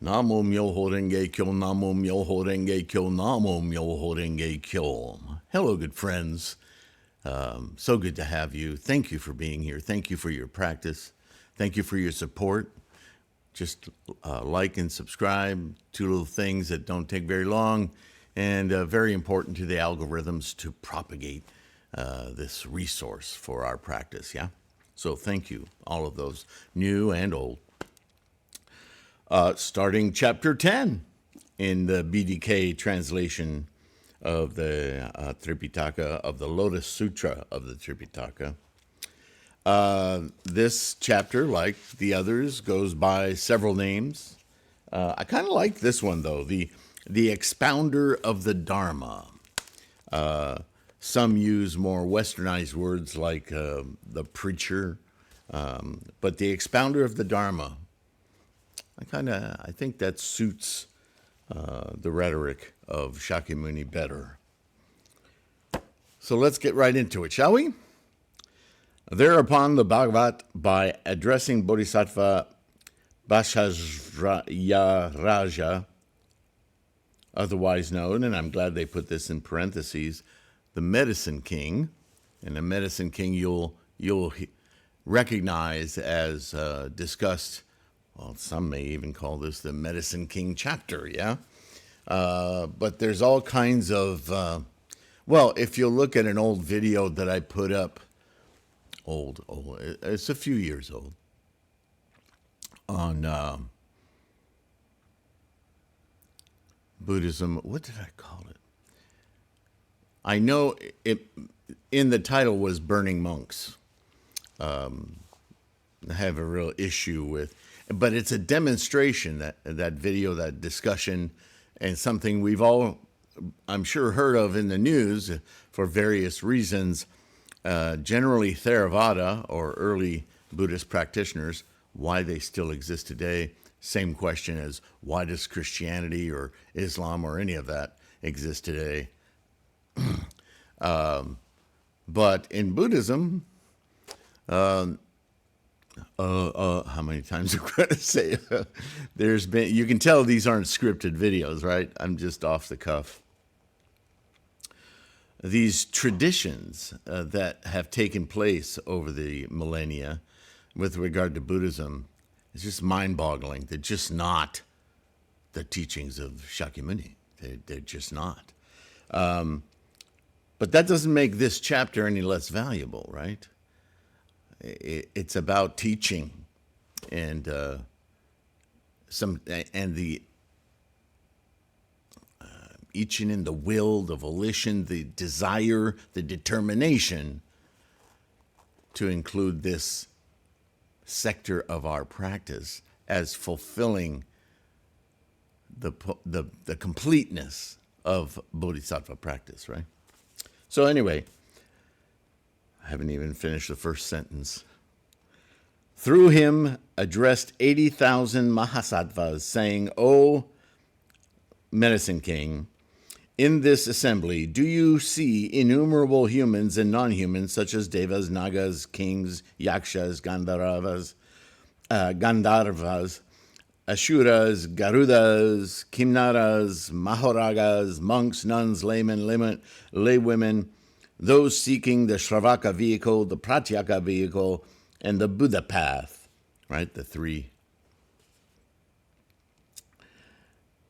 Namo Myoho Renge Kyo, Namo Myoho Renge Kyo, Namo Myoho Renge Kyo. Hello, good friends. So good to have you. Thank you for being here. Thank you for your practice. Thank you for your support. Just like and subscribe, two little things that don't take very long and very important to the algorithms to propagate this resource for our practice, yeah? So thank you, all of those, new and old. Starting chapter 10 in the BDK translation of the Tripitaka, of the Lotus Sutra of the Tripitaka. This chapter, like the others, goes by several names. I kind of like this one, though, the expounder of the Dharma. Some use more westernized words like the preacher, but the expounder of the Dharma. I think that suits the rhetoric of Shakyamuni better. So let's get right into it, shall we? Thereupon the Bhagavat, by addressing Bodhisattva Bhashajaraja, otherwise known, and I'm glad they put this in parentheses, the Medicine King, and the Medicine King you'll recognize as discussed. Well, some may even call this the Medicine King chapter, yeah? But there's all kinds of, well, if you look at an old video that I put up, old, it's a few years old, on Buddhism, what did I call it? I know it, in the title was Burning Monks. I have a real issue with, but it's a demonstration, that video, that discussion, and something we've all, I'm sure, heard of in the news for various reasons. Generally Theravada, or early Buddhist practitioners, why they still exist today. Same question as why does Christianity or Islam or any of that exist today? But in Buddhism, how many times am I going to say there's been, you can tell these aren't scripted videos, right? I'm just off the cuff. These traditions that have taken place over the millennia with regard to Buddhism is just mind-boggling. They're just not the teachings of Shakyamuni. They're just not. But that doesn't make this chapter any less valuable, right? It's about teaching and the Ichinen, in the will, the volition, the desire, the determination to include this sector of our practice as fulfilling the completeness of Bodhisattva practice, right? So anyway, I haven't even finished the first sentence. Through him addressed 80,000 mahasattvas, saying, O Medicine King, in this assembly, do you see innumerable humans and non-humans, such as devas, nagas, kings, yakshas, gandharvas, asuras, garudas, kimnaras, mahoragas, monks, nuns, laymen, laywomen, those seeking the Shravaka vehicle, the Pratyeka vehicle, and the Buddha path, right? The three.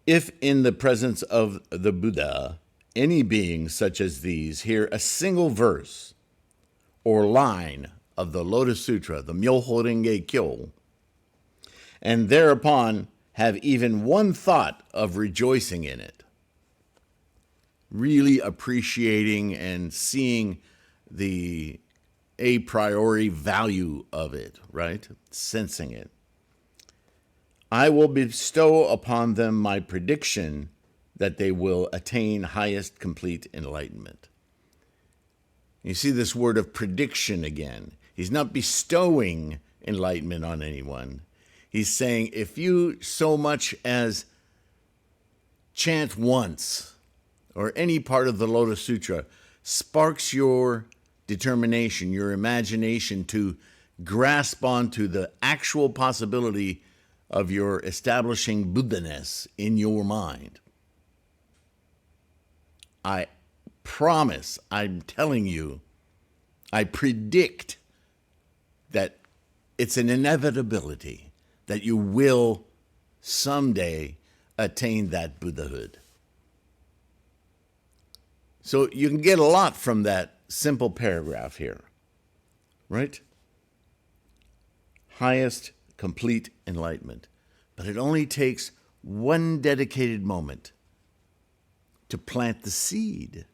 If in the presence of the Buddha, any beings such as these hear a single verse or line of the Lotus Sutra, the Myoho Renge Kyo, and thereupon have even one thought of rejoicing in it, really appreciating and seeing the a priori value of it, right? Sensing it. I will bestow upon them my prediction that they will attain highest complete enlightenment. You see this word of prediction again. He's not bestowing enlightenment on anyone. He's saying if you so much as chant once, or any part of the Lotus Sutra, sparks your determination, your imagination to grasp onto the actual possibility of your establishing Buddha-ness in your mind. I promise, I'm telling you, I predict that it's an inevitability that you will someday attain that Buddhahood. So you can get a lot from that simple paragraph here, right? Highest complete enlightenment. But it only takes one dedicated moment to plant the seed.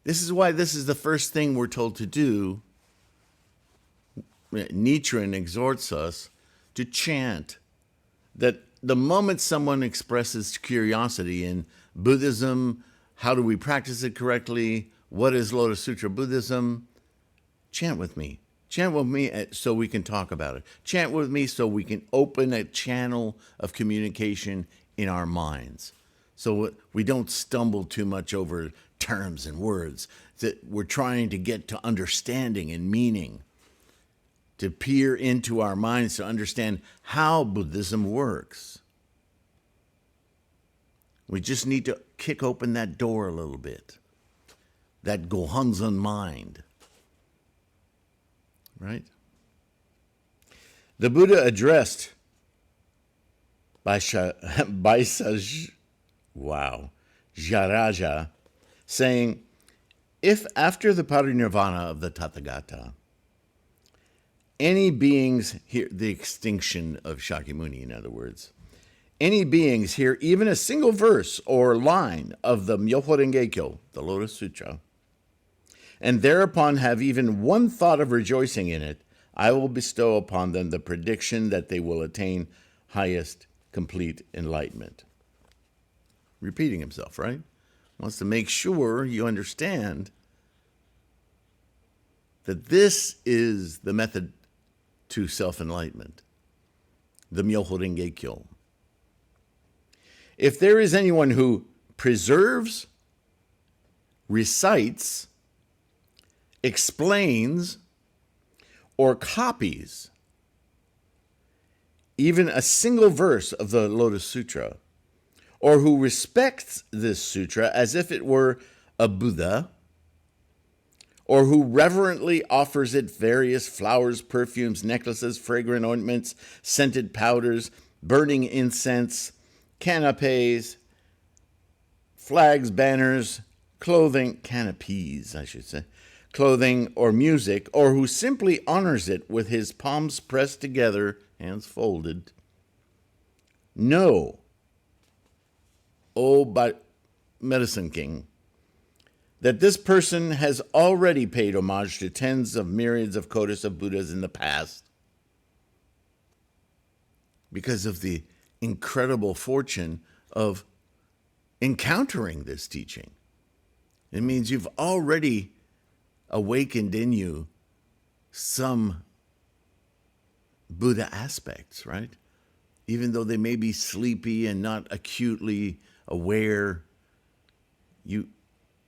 This is why this is the first thing we're told to do. Nichiren exhorts us to chant that the moment someone expresses curiosity in Buddhism, how do we practice it correctly? What is Lotus Sutra Buddhism? Chant with me. Chant with me so we can talk about it. Chant with me so we can open a channel of communication in our minds. So we don't stumble too much over terms and words. That we're trying to get to understanding and meaning, to peer into our minds to understand how Buddhism works. We just need to kick open that door a little bit, that Gohanzon mind, right? The Buddha addressed Jaraja, saying, if after the parinirvana of the Tathagata, any beings hear the extinction of Shakyamuni, in other words, any beings hear even a single verse or line of the Myoho Renge Kyo, the Lotus Sutra, and thereupon have even one thought of rejoicing in it, I will bestow upon them the prediction that they will attain highest complete enlightenment. Repeating himself, right? Wants to make sure you understand that this is the method to self-enlightenment, the Myoho Renge Kyo. If there is anyone who preserves, recites, explains, or copies even a single verse of the Lotus Sutra, or who respects this sutra as if it were a Buddha, or who reverently offers it various flowers, perfumes, necklaces, fragrant ointments, scented powders, burning incense, canapes, flags, banners, clothing, canopies, I should say, clothing or music, or who simply honors it with his palms pressed together, hands folded. Know, O Medicine King, that this person has already paid homage to tens of myriads of kodas of Buddhas in the past because of the incredible fortune of encountering this teaching. It means you've already awakened in you some Buddha aspects, right? Even though they may be sleepy and not acutely aware,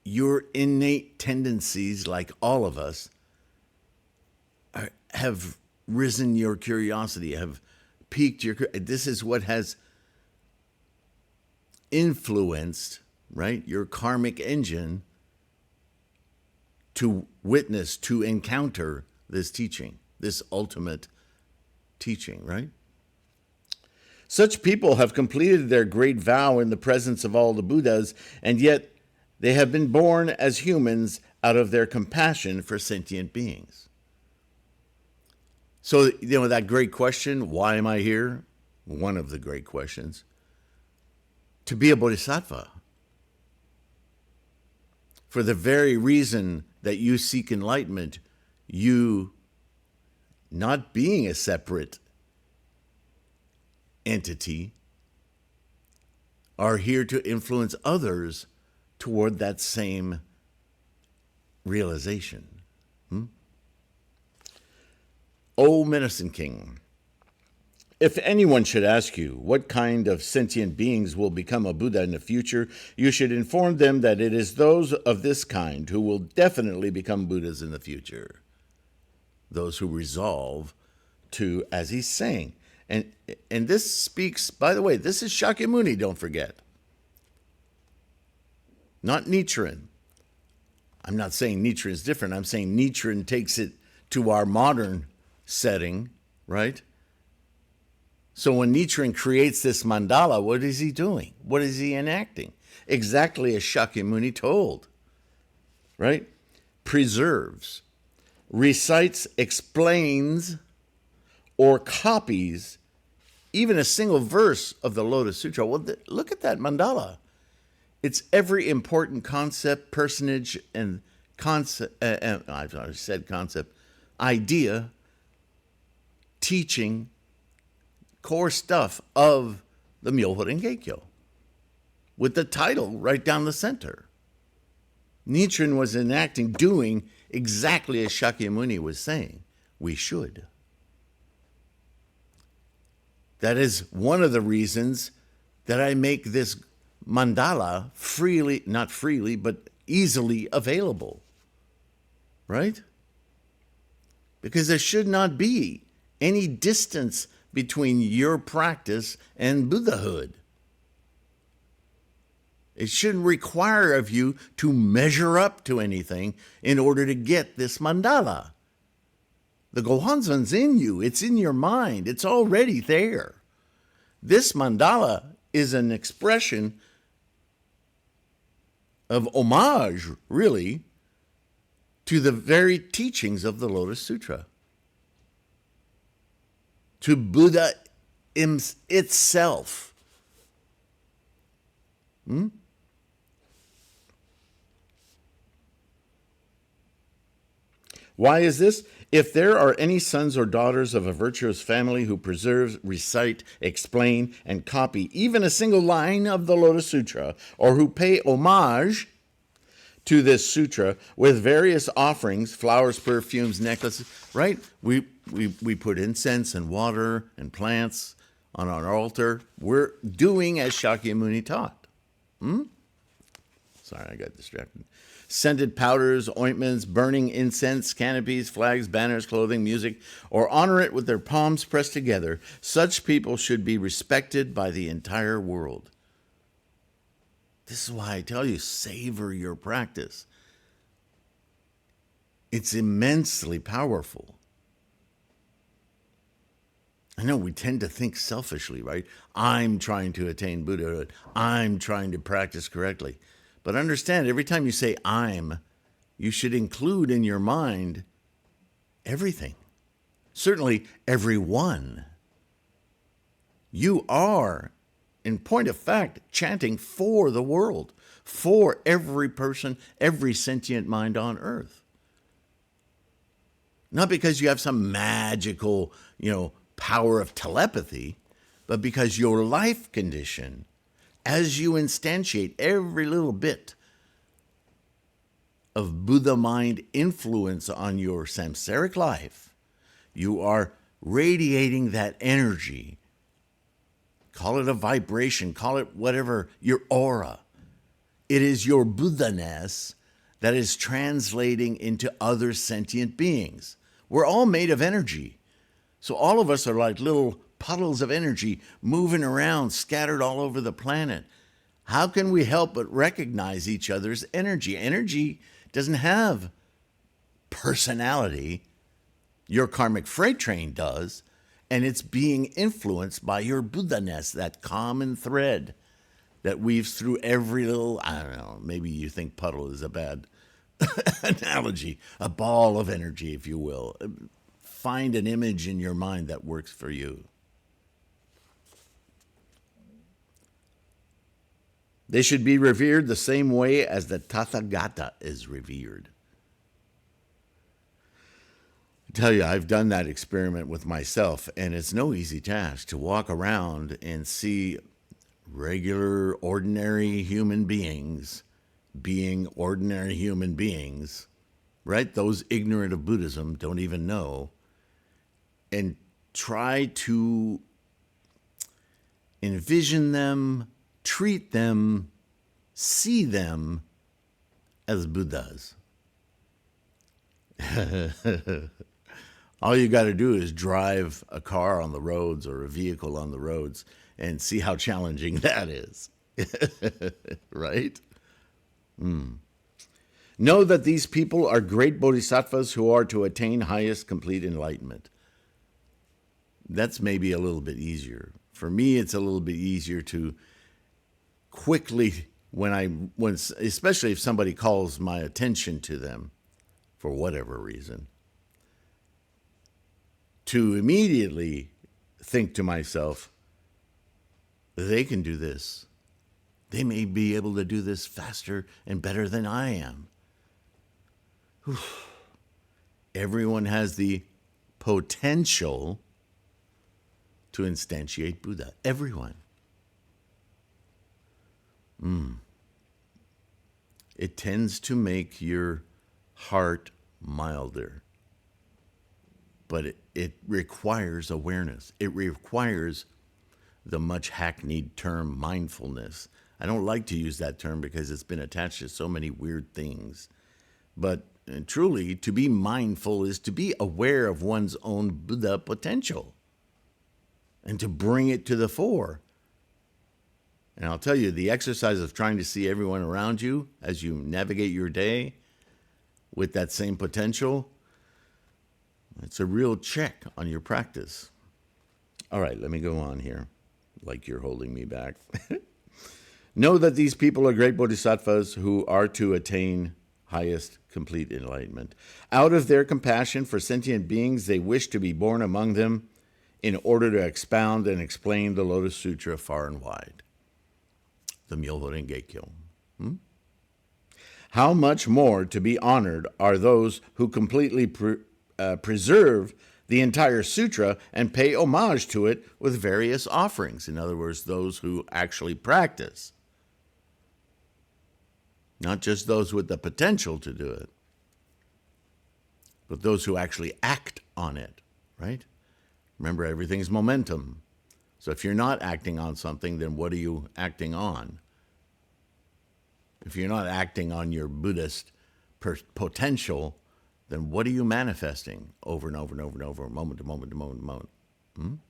your innate tendencies, like all of us, have risen your curiosity, have piqued your... This is what has influenced, right, your karmic engine to witness, to encounter this teaching, this ultimate teaching, right? Such people have completed their great vow in the presence of all the Buddhas, and yet they have been born as humans out of their compassion for sentient beings. So, that great question, why am I here? One of the great questions. To be a Bodhisattva. For the very reason that you seek enlightenment, you, not being a separate entity, are here to influence others toward that same realization. O Medicine King, if anyone should ask you what kind of sentient beings will become a Buddha in the future, you should inform them that it is those of this kind who will definitely become Buddhas in the future. Those who resolve to, as he's saying, And this speaks, by the way, this is Shakyamuni, don't forget. Not Nichiren. I'm not saying Nichiren is different. I'm saying Nichiren takes it to our modern setting, right? So when Nichiren creates this mandala, what is he doing? What is he enacting? Exactly as Shakyamuni told, right? Preserves, recites, explains, or copies even a single verse of the Lotus Sutra. Well, look at that mandala. It's every important concept, personage, and concept, I've already said concept, idea, teaching, core stuff of the Myoho Geikyo, with the title right down the center. Nichiren was enacting, doing exactly as Shakyamuni was saying we should. That is one of the reasons that I make this mandala freely, not freely, but easily available. Right? Because there should not be any distance between your practice and Buddhahood. It shouldn't require of you to measure up to anything in order to get this mandala. The Gohonzon's in you. It's in your mind. It's already there. This mandala is an expression of homage, really, to the very teachings of the Lotus Sutra. To Buddha itself. Why is this? If there are any sons or daughters of a virtuous family who preserve, recite, explain, and copy even a single line of the Lotus Sutra, or who pay homage to this sutra with various offerings, flowers, perfumes, necklaces, right? We put incense and water and plants on our altar. We're doing as Shakyamuni taught. Sorry, I got distracted. Scented powders, ointments, burning incense, canopies, flags, banners, clothing, music, or honor it with their palms pressed together. Such people should be respected by the entire world. This is why I tell you, savor your practice. It's immensely powerful. I know we tend to think selfishly, right? I'm trying to attain Buddhahood. I'm trying to practice correctly. But understand, every time you say I'm, you should include in your mind everything. Certainly everyone. You are, in point of fact, chanting for the world, for every person, every sentient mind on earth. Not because you have some magical, power of telepathy, but because your life condition, as you instantiate every little bit of Buddha mind influence on your samsaric life, you are radiating that energy. Call it a vibration, call it whatever, your aura. It is your Buddha-ness that is translating into other sentient beings. We're all made of energy. So all of us are like little puddles of energy moving around, scattered all over the planet. How can we help but recognize each other's energy? Energy doesn't have personality. Your karmic freight train does, and it's being influenced by your Buddha-ness, that common thread that weaves through every little, I don't know, maybe you think puddle is a bad analogy, a ball of energy, if you will. Find an image in your mind that works for you. They should be revered the same way as the Tathagata is revered. I tell you, I've done that experiment with myself, and it's no easy task to walk around and see regular, ordinary human beings being ordinary human beings, right? Those ignorant of Buddhism don't even know, and try to envision them, treat them, see them as Buddhas. All you got to do is drive a car on the roads or a vehicle on the roads and see how challenging that is. Right? Know that these people are great bodhisattvas who are to attain highest complete enlightenment. That's maybe a little bit easier. For me, it's a little bit easier to quickly, especially if somebody calls my attention to them for whatever reason, to immediately think to myself, they can do this. They may be able to do this faster and better than I am. Whew. Everyone has the potential to instantiate Buddha. Everyone. It tends to make your heart milder. But it requires awareness. It requires the much hackneyed term mindfulness. I don't like to use that term because it's been attached to so many weird things. But truly, to be mindful is to be aware of one's own Buddha potential and to bring it to the fore. And I'll tell you, the exercise of trying to see everyone around you as you navigate your day with that same potential, it's a real check on your practice. All right, let me go on here, like you're holding me back. Know that these people are great bodhisattvas who are to attain highest complete enlightenment. Out of their compassion for sentient beings, they wish to be born among them in order to expound and explain the Lotus Sutra far and wide. The Myoho Renge-kyo. How much more to be honored are those who completely preserve the entire sutra and pay homage to it with various offerings. In other words, those who actually practice. Not just those with the potential to do it, but those who actually act on it, right? Remember, everything's momentum. So if you're not acting on something, then what are you acting on? If you're not acting on your Buddhist potential, then what are you manifesting over and over and over and over, moment to moment to moment to moment?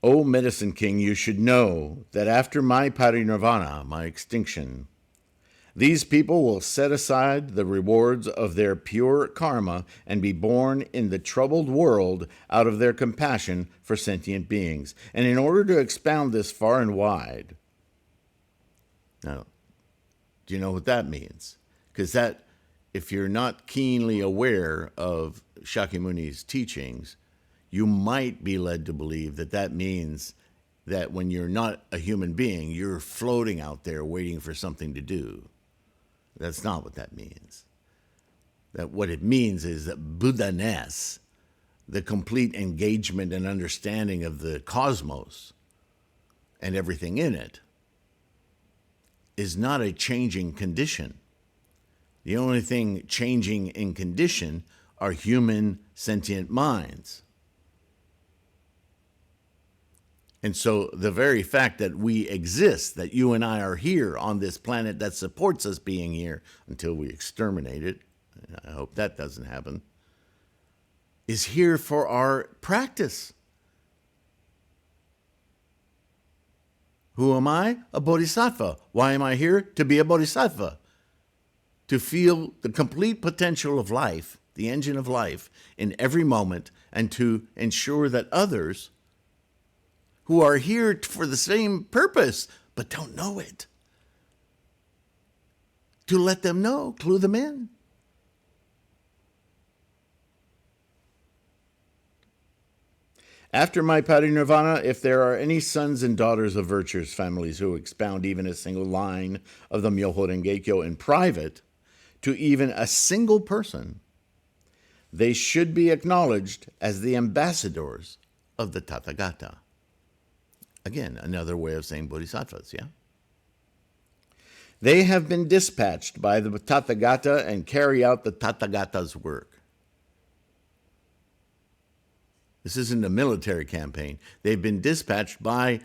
O Medicine King, you should know that after my parinirvana, my extinction, these people will set aside the rewards of their pure karma and be born in the troubled world out of their compassion for sentient beings. And in order to expound this far and wide, now, do you know what that means? Because that, if you're not keenly aware of Shakyamuni's teachings, you might be led to believe that that means that when you're not a human being, you're floating out there waiting for something to do. That's not what that means. That what it means is that Buddha-ness, the complete engagement and understanding of the cosmos and everything in it, is not a changing condition. The only thing changing in condition are human sentient minds. And so the very fact that we exist, that you and I are here on this planet that supports us being here until we exterminate it, I hope that doesn't happen, is here for our practice. Who am I? A bodhisattva. Why am I here? To be a bodhisattva. To feel the complete potential of life, the engine of life, in every moment, and to ensure that others who are here for the same purpose but don't know it, to let them know, clue them in. After my parinirvana, if there are any sons and daughters of virtuous families who expound even a single line of the Myoho Renge-kyo in private to even a single person, they should be acknowledged as the ambassadors of the Tathagata. Again, another way of saying bodhisattvas, yeah? They have been dispatched by the Tathagata and carry out the Tathagata's work. This isn't a military campaign. They've been dispatched by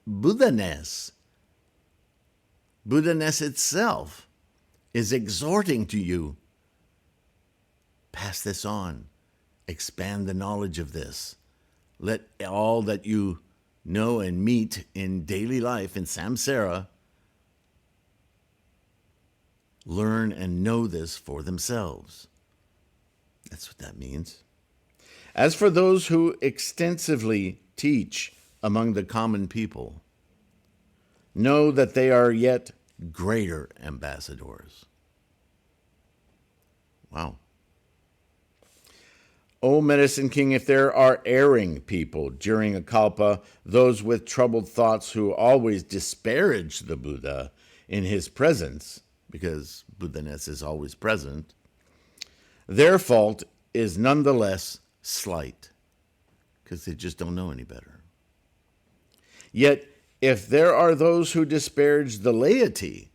Buddha-ness. Buddha-ness itself is exhorting to you pass this on. Expand the knowledge of this. Let all that you know and meet in daily life, in samsara, learn and know this for themselves. That's what that means. As for those who extensively teach among the common people, know that they are yet greater ambassadors. Wow. O Medicine King, if there are erring people during a kalpa, those with troubled thoughts who always disparage the Buddha in his presence, because Buddha-ness is always present, their fault is nonetheless slight, because they just don't know any better. Yet, if there are those who disparage the laity,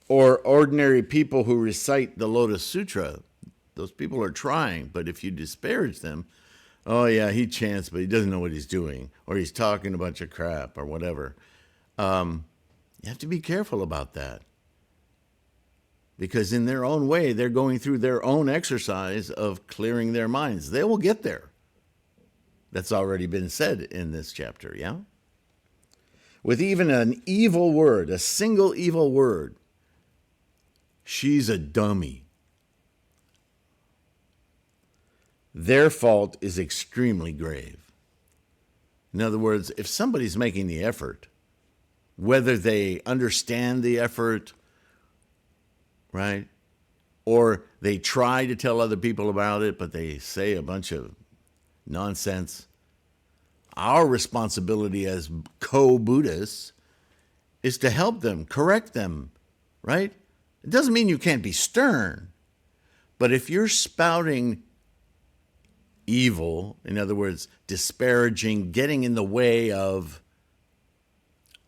or ordinary people who recite the Lotus Sutra, those people are trying, but if you disparage them, oh yeah, he chants, but he doesn't know what he's doing, or he's talking a bunch of crap, or whatever. You have to be careful about that. Because in their own way, they're going through their own exercise of clearing their minds. They will get there. That's already been said in this chapter, yeah? With even an evil word, a single evil word, she's a dummy. Their fault is extremely grave. In other words, if somebody's making the effort, whether they understand the effort, right, or they try to tell other people about it, but they say a bunch of nonsense, our responsibility as co-Buddhists is to help them, correct them, right? It doesn't mean you can't be stern, but if you're spouting evil, in other words, disparaging, getting in the way of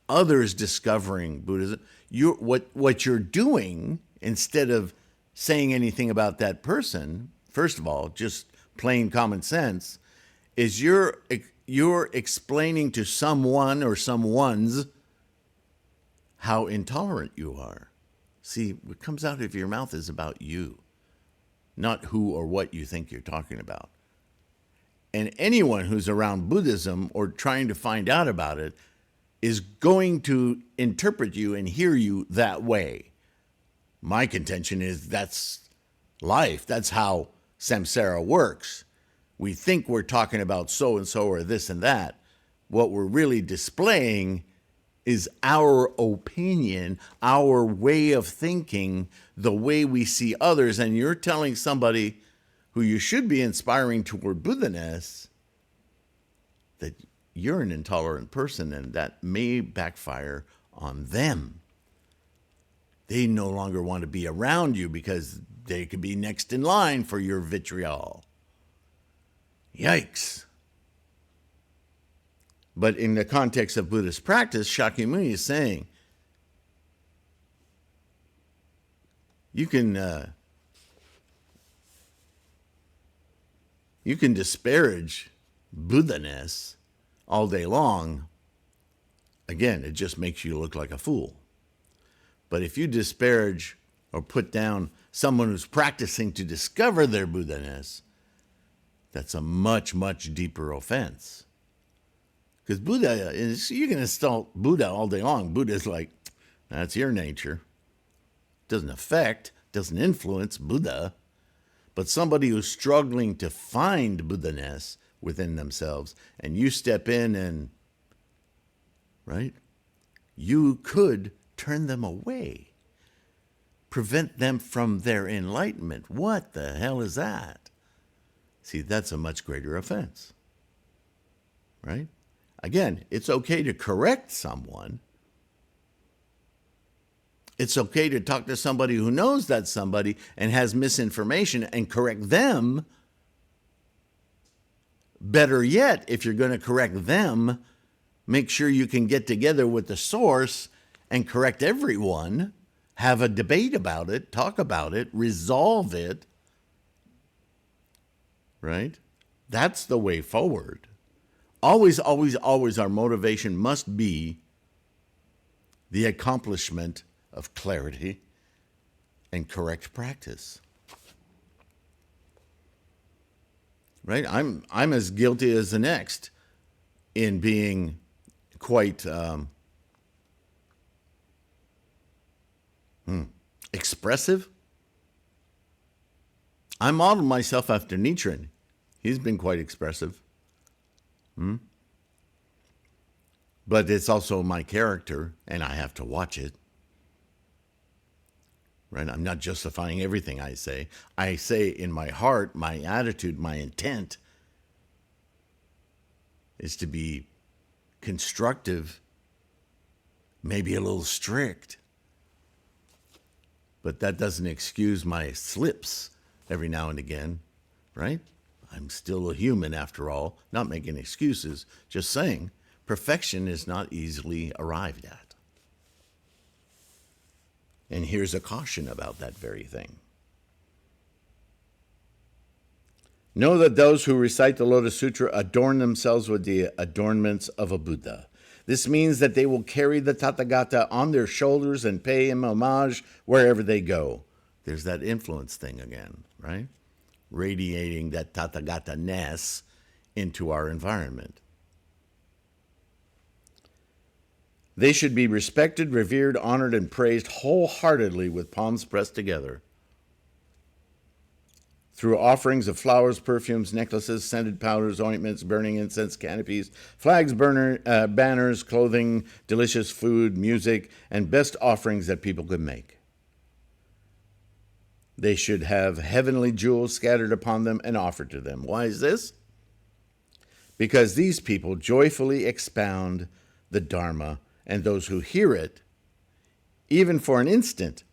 others discovering Buddhism, what you're doing, instead of saying anything about that person, first of all, just plain common sense, is you're explaining to someone or someone's how intolerant you are. See, what comes out of your mouth is about you, not who or what you think you're talking about. And anyone who's around Buddhism or trying to find out about it is going to interpret you and hear you that way. My contention is that's life. That's how samsara works. We think we're talking about so-and-so or this and that. What we're really displaying is our opinion, our way of thinking, the way we see others. And you're telling somebody who you should be inspiring toward Buddha-ness that you're an intolerant person, and that may backfire on them. They no longer want to be around you because they could be next in line for your vitriol. Yikes. But in the context of Buddhist practice, Shakyamuni is saying, you can disparage Buddha-ness all day long. Again, it just makes you look like a fool. But if you disparage or put down someone who's practicing to discover their Buddha-ness, that's a much, much deeper offense. Because Buddha is, you can insult Buddha all day long. Buddha's like, that's your nature. Doesn't affect, doesn't influence Buddha. But somebody who's struggling to find Buddha-ness within themselves, and you step in and, right, you could turn them away, prevent them from their enlightenment. What the hell is that? See, that's a much greater offense, right? Again, it's okay to correct someone. It's okay to talk to somebody who knows that somebody and has misinformation and correct them. Better yet, if you're going to correct them, make sure you can get together with the source and correct everyone, have a debate about it, talk about it, resolve it, right? That's the way forward. Always, always, always our motivation must be the accomplishment of clarity, and correct practice. Right? I'm as guilty as the next in being quite expressive. I modeled myself after Nichiren. He's been quite expressive. But it's also my character, and I have to watch it. Right? I'm not justifying everything I say. I say in my heart, my attitude, my intent is to be constructive, maybe a little strict. But that doesn't excuse my slips every now and again, right? I'm still a human after all, not making excuses, just saying perfection is not easily arrived at. And here's a caution about that very thing. Know that those who recite the Lotus Sutra adorn themselves with the adornments of a Buddha. This means that they will carry the Tathagata on their shoulders and pay him homage wherever they go. There's that influence thing again, right? Radiating that Tathagata-ness into our environment. They should be respected, revered, honored, and praised wholeheartedly with palms pressed together. Through offerings of flowers, perfumes, necklaces, scented powders, ointments, burning incense, canopies, flags, banners, clothing, delicious food, music, and best offerings that people could make. They should have heavenly jewels scattered upon them and offered to them. Why is this? Because these people joyfully expound the Dharma, and those who hear it, even for an instant,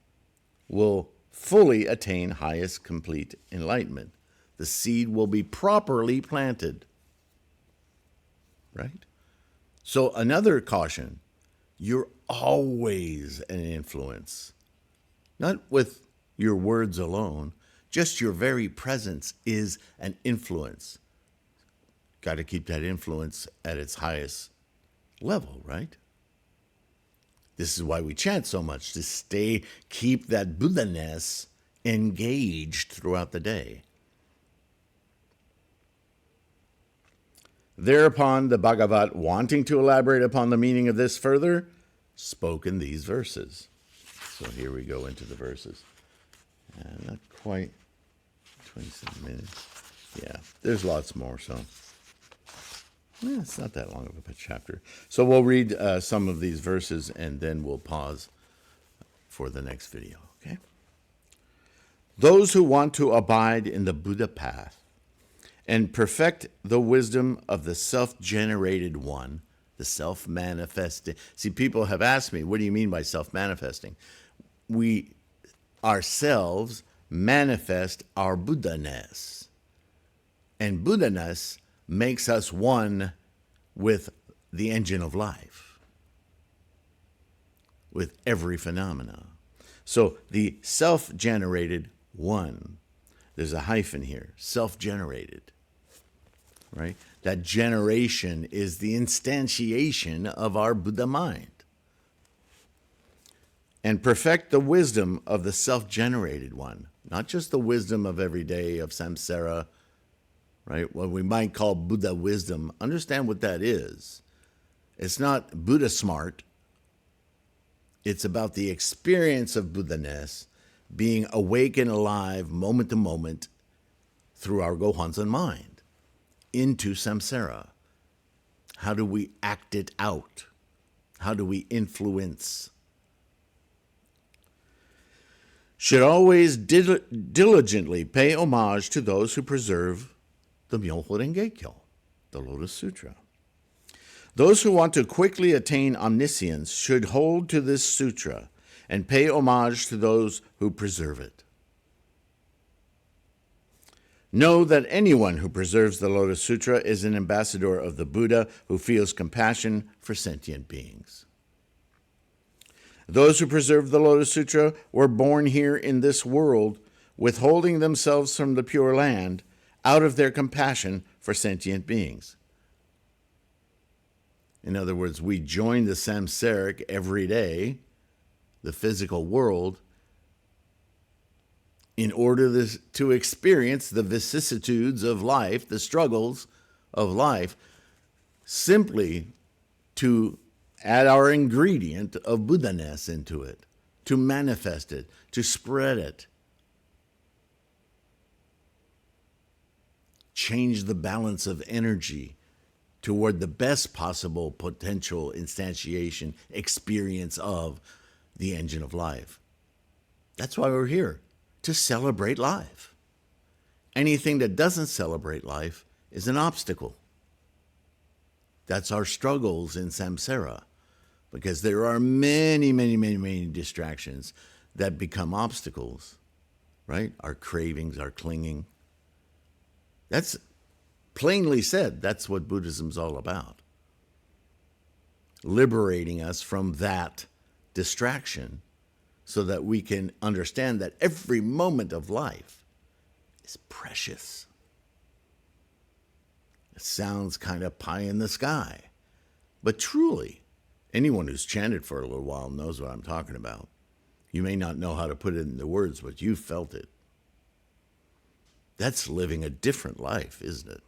will fully attain highest complete enlightenment. The seed will be properly planted. Right? So another caution, you're always an influence. Not with your words alone, just your very presence is an influence. Got to keep that influence at its highest level, right? This is why we chant so much, to keep that Buddha-ness engaged throughout the day. Thereupon, the Bhagavat, wanting to elaborate upon the meaning of this further, spoke in these verses. So here we go into the verses. Not quite 27 minutes. Yeah, there's lots more, so... Yeah, it's not that long of a chapter. So we'll read some of these verses and then we'll pause for the next video, okay? Those who want to abide in the Buddha path and perfect the wisdom of the self-generated one, the self-manifesting. See, people have asked me, what do you mean by self-manifesting? We ourselves manifest our Buddha-ness. And Buddha-ness makes us one with the engine of life, with every phenomena. So the self-generated one, there's a hyphen here, self-generated, right? That generation is the instantiation of our Buddha mind. And perfect the wisdom of the self-generated one, not just the wisdom of every day of samsara, right? What we might call Buddha wisdom. Understand what that is. It's not Buddha smart. It's about the experience of Buddha-ness being awake and alive moment to moment through our Gohanzen mind into samsara. How do we act it out? How do we influence? Should always diligently pay homage to those who preserve the Myoho Renge-kyo, the Lotus Sutra. Those who want to quickly attain omniscience should hold to this sutra and pay homage to those who preserve it. Know that anyone who preserves the Lotus Sutra is an ambassador of the Buddha who feels compassion for sentient beings. Those who preserve the Lotus Sutra were born here in this world, withholding themselves from the Pure Land out of their compassion for sentient beings. In other words, we join the samsaric every day, the physical world, in order to experience the vicissitudes of life, the struggles of life, simply to add our ingredient of Buddha-ness into it, to manifest it, to spread it, change the balance of energy toward the best possible potential instantiation experience of the engine of life. That's why we're here, to celebrate life. Anything that doesn't celebrate life is an obstacle. That's our struggles in samsara, because there are many, many, many, many distractions that become obstacles, right? Our cravings, our clinging. That's plainly said, that's what Buddhism's all about. Liberating us from that distraction so that we can understand that every moment of life is precious. It sounds kind of pie in the sky, but truly, anyone who's chanted for a little while knows what I'm talking about. You may not know how to put it into words, but you felt it. That's living a different life, isn't it?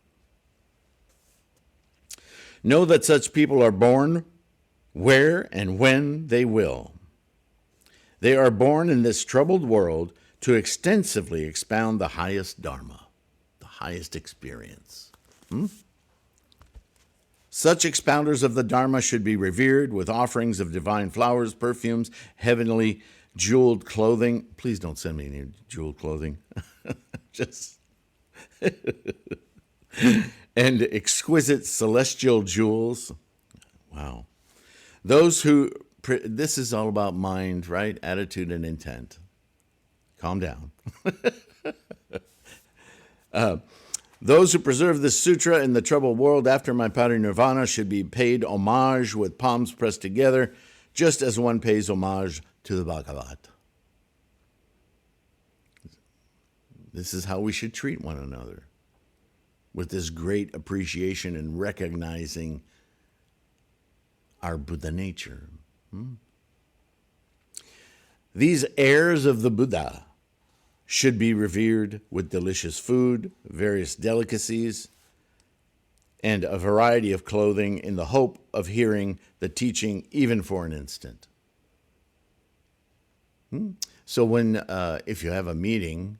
Know that such people are born where and when they will. They are born in this troubled world to extensively expound the highest dharma, the highest experience. Such expounders of the dharma should be revered with offerings of divine flowers, perfumes, heavenly jeweled clothing. Please don't send me any jeweled clothing. Just and exquisite celestial jewels. Wow. Those who, this is all about mind, right? Attitude and intent. Calm down. Those who preserve this sutra in the troubled world after my parinirvana should be paid homage with palms pressed together, just as one pays homage to the Bhagavat. This is how we should treat one another, with this great appreciation and recognizing our Buddha nature. These heirs of the Buddha should be revered with delicious food, various delicacies, and a variety of clothing in the hope of hearing the teaching even for an instant. So when, if you have a meeting,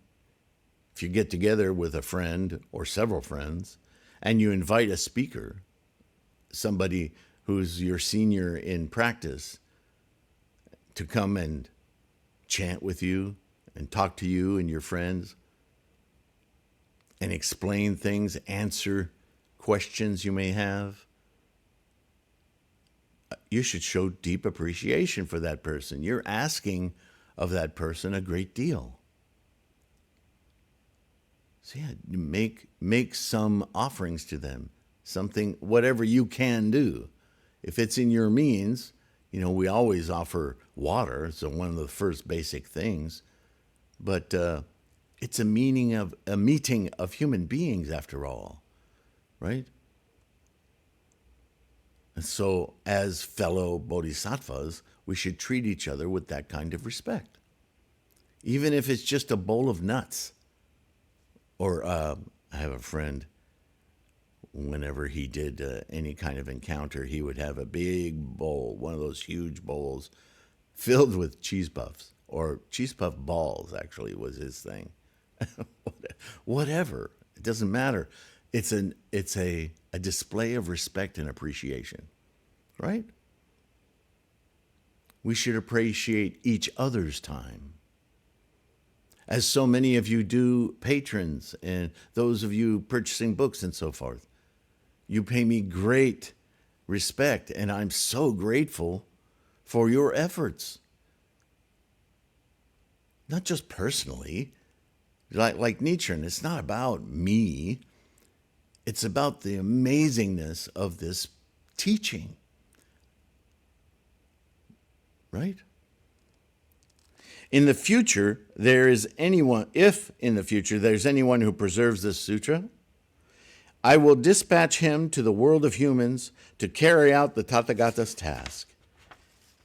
if you get together with a friend or several friends, and you invite a speaker, somebody who's your senior in practice, to come and chant with you and talk to you and your friends and explain things, answer questions you may have, you should show deep appreciation for that person. You're asking of that person a great deal. So yeah, make some offerings to them, something, whatever you can do. If it's in your means, you know, we always offer water, so one of the first basic things. But it's a meeting of human beings, after all, right? And so, as fellow bodhisattvas, we should treat each other with that kind of respect, even if it's just a bowl of nuts. Or I have a friend, whenever he did any kind of encounter, he would have a big bowl, one of those huge bowls, filled with cheese puffs. Or cheese puff balls, actually, was his thing. Whatever. It doesn't matter. It's a display of respect and appreciation, right? We should appreciate each other's time. As so many of you do, patrons, and those of you purchasing books and so forth. You pay me great respect, and I'm so grateful for your efforts. Not just personally, like Nichiren, it's not about me. It's about the amazingness of this teaching, right? In the future, if in the future there's anyone who preserves this sutra, I will dispatch him to the world of humans to carry out the Tathagata's task.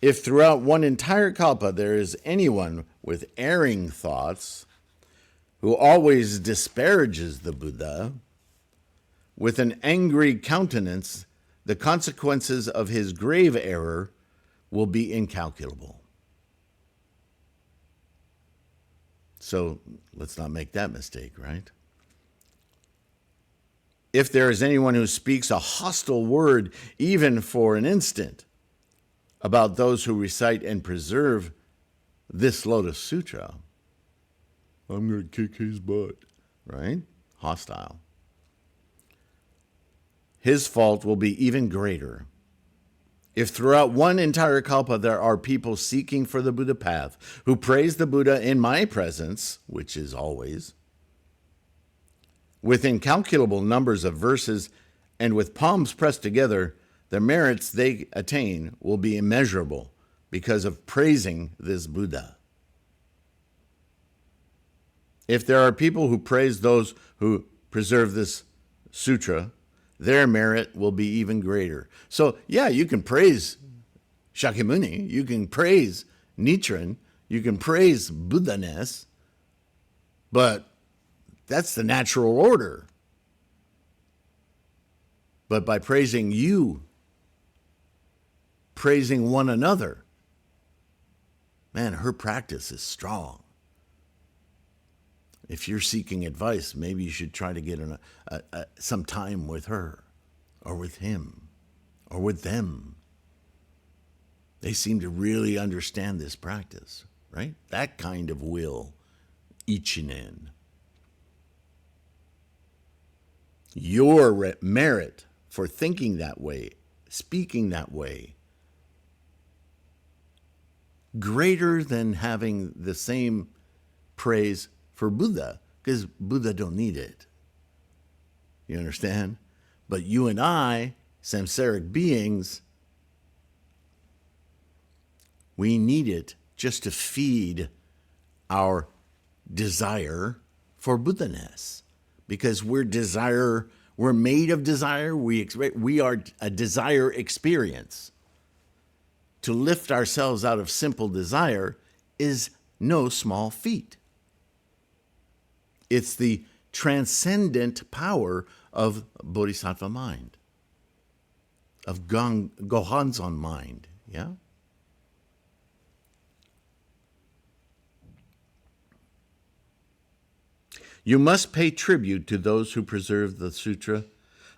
If throughout one entire kalpa there is anyone with erring thoughts, who always disparages the Buddha, with an angry countenance, the consequences of his grave error will be incalculable. So let's not make that mistake, right? If there is anyone who speaks a hostile word, even for an instant, about those who recite and preserve this Lotus Sutra, I'm going to kick his butt, right? Hostile. His fault will be even greater. If throughout one entire kalpa there are people seeking for the Buddha path who praise the Buddha in my presence, which is always, with incalculable numbers of verses and with palms pressed together, the merits they attain will be immeasurable because of praising this Buddha. If there are people who praise those who preserve this sutra, their merit will be even greater. So, yeah, you can praise Shakyamuni, you can praise Nichiren, you can praise Buddha-ness, but that's the natural order. But by praising you, praising one another, man, her practice is strong. If you're seeking advice, maybe you should try to get some time with her or with him or with them. They seem to really understand this practice, right? That kind of will, ichinen. Your merit for thinking that way, speaking that way, greater than having the same praise for Buddha, because Buddha don't need it. You understand? But you and I, samsaric beings, we need it just to feed our desire for Buddha-ness. Because we're made of desire, we are a desire experience. To lift ourselves out of simple desire is no small feat. It's the transcendent power of Bodhisattva mind, of Gohanzon mind, yeah? You must pay tribute to those who preserve the sutra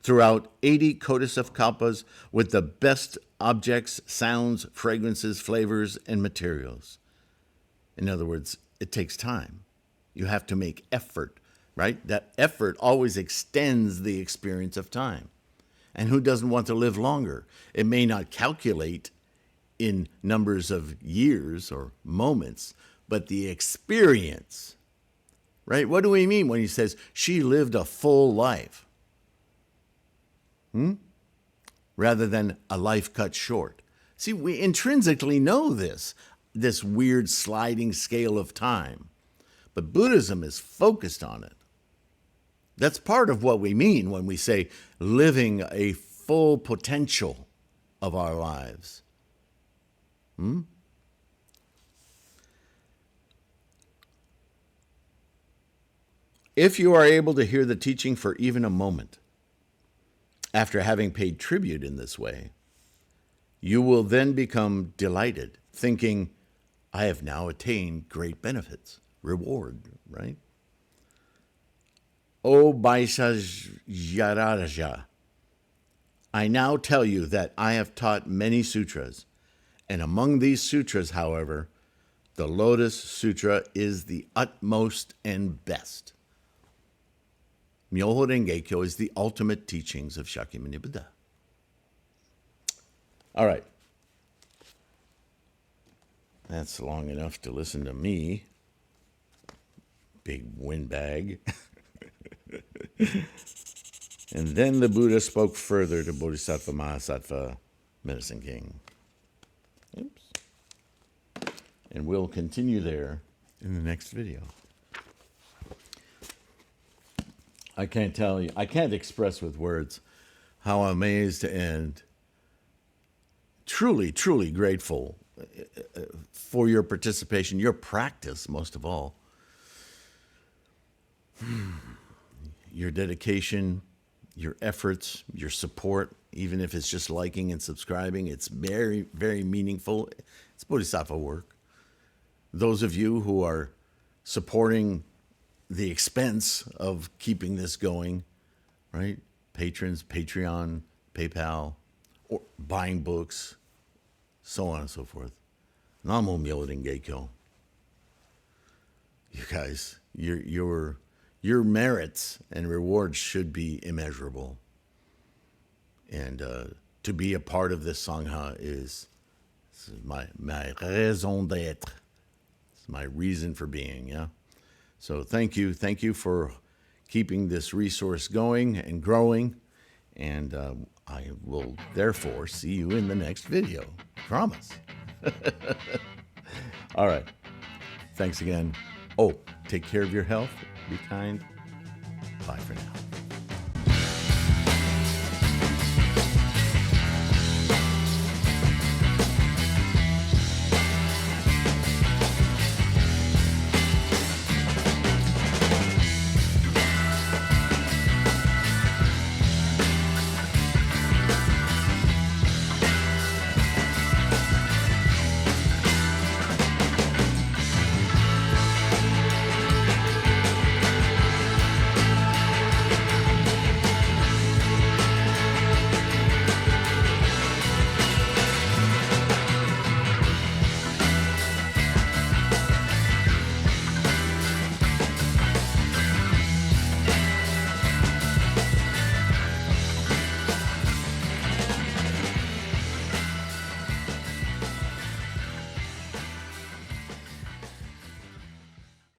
throughout 80 kotis of kalpas with the best objects, sounds, fragrances, flavors, and materials. In other words, it takes time. You have to make effort, right? That effort always extends the experience of time. And who doesn't want to live longer? It may not calculate in numbers of years or moments, but the experience, right? What do we mean when he says she lived a full life? Rather than a life cut short. See, we intrinsically know this weird sliding scale of time. But Buddhism is focused on it. That's part of what we mean when we say living a full potential of our lives. If you are able to hear the teaching for even a moment, after having paid tribute in this way, you will then become delighted, thinking, I have now attained great benefits. Reward, right? O Baisajaraja, I now tell you that I have taught many sutras, and among these sutras, however, the Lotus Sutra is the utmost and best. Myoho Renge Kyo is the ultimate teachings of Shakyamuni Buddha. All right. That's long enough to listen to me. Big windbag. And then the Buddha spoke further to Bodhisattva Mahasattva, Medicine King. Oops. And we'll continue there in the next video. I can't tell you, I can't express with words how amazed and truly, truly grateful for your participation, your practice, most of all. your dedication, your efforts, your support, even if it's just liking and subscribing. It's very, very meaningful. It's Bodhisattva work. Those of you who are supporting the expense of keeping this going, right? Patrons, Patreon, PayPal, or buying books, so on and so forth. Namo Myoho Geikyo. You guys, your merits and rewards should be immeasurable. And to be a part of this Sangha is my raison d'être. It's my reason for being, yeah? So thank you. Thank you for keeping this resource going and growing. And I will therefore see you in the next video. Promise. All right. Thanks again. Oh, take care of your health. Be kind.